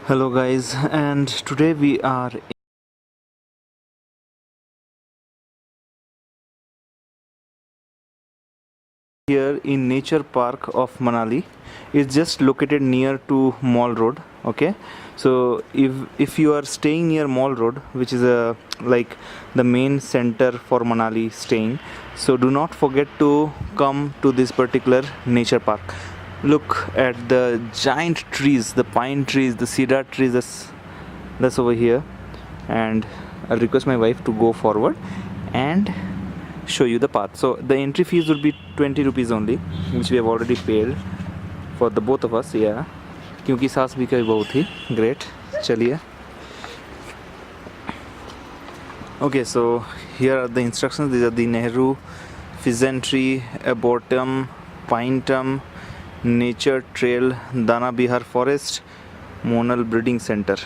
Hello guys, and today we are here in Nature Park of Manali. It's just located near to Mall Road. Okay, so if you are staying near Mall Road, which is a like the main center for Manali staying, so do not forget to come to this particular nature park. Look at the giant trees, the pine trees, the cedar trees. That's over here, and I'll request my wife to go forward and show you the path. So the entry fees will be 20 rupees only, which we have already paid for the both of us. Yeah, क्योंकि सास भी कभी बहुत ही great. चलिए. Okay, so here are the instructions. These are the Nehru Pheasantry Arboretum, Pinetum, Nature Trail, Dana Bihar Forest, Monal Breeding Center.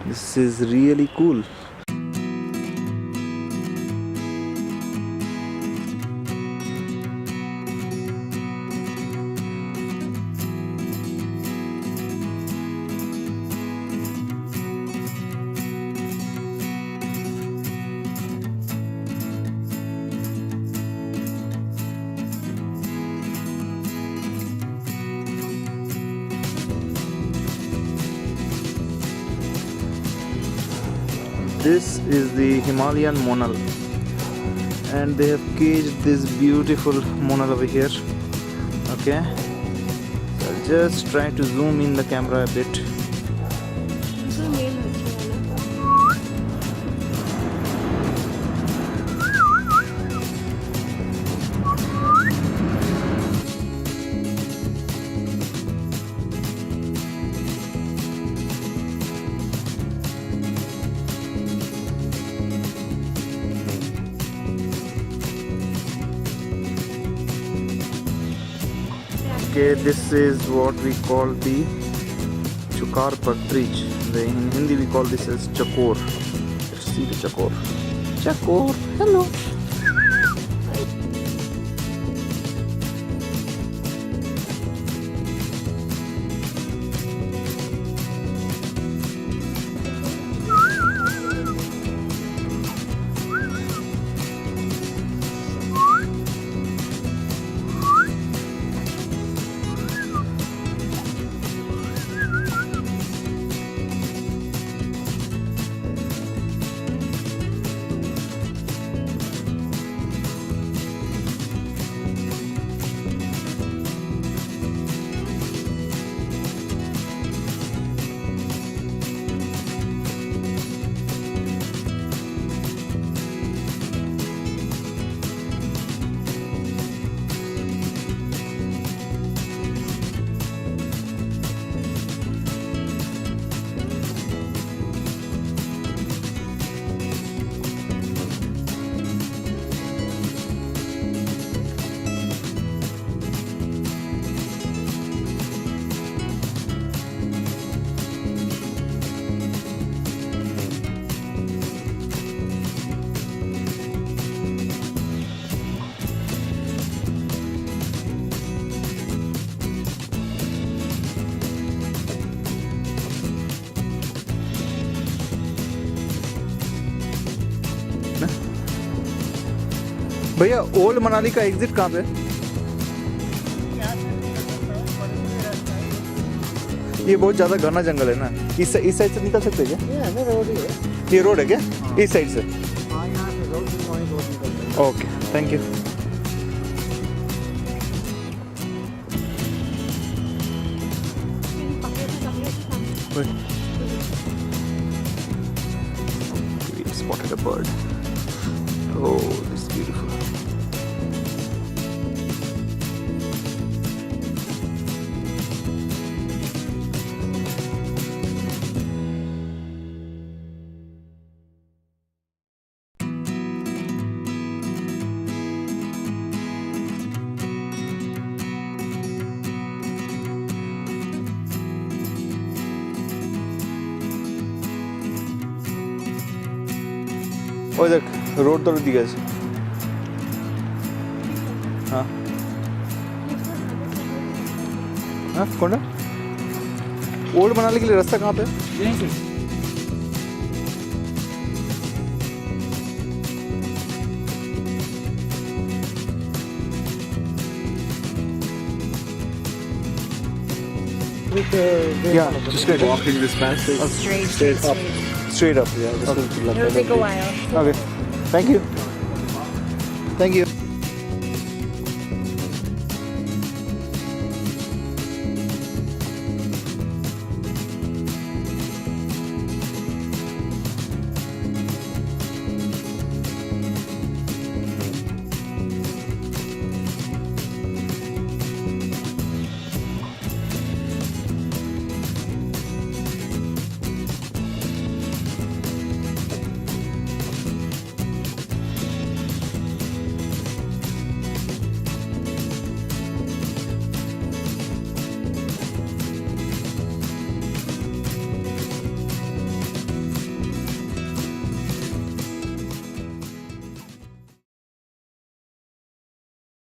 This is really cool. This is the Himalayan monal, and they have caged this beautiful monal over here. Okay, so I'll just try to zoom in the camera a bit. Okay, this is what we call the Chukar Partridge. In Hindi we call this as Chakor. Let's see the Chakor. Chakor, hello. भैया old Manali का exit कहाँ पे? ये बहुत ज़्यादा घना जंगल है ना, इस साइड से निकल सकते हैं क्या? ये रोड है क्या? इस साइड से? Okay, thank you. We spotted a bird. Oh, this is beautiful. ওই দেখ রোড তোর দিকে আছে. হ্যাঁ হ্যাঁ কোনটা? ओल्ड मनाली के लिए रास्ता कहाँ पे है? यहीं से Yeah, just straight up. walking this passage. Straight up. Straight up. Yeah, this is like It'll take a while. Okay. Thank you. Thank you.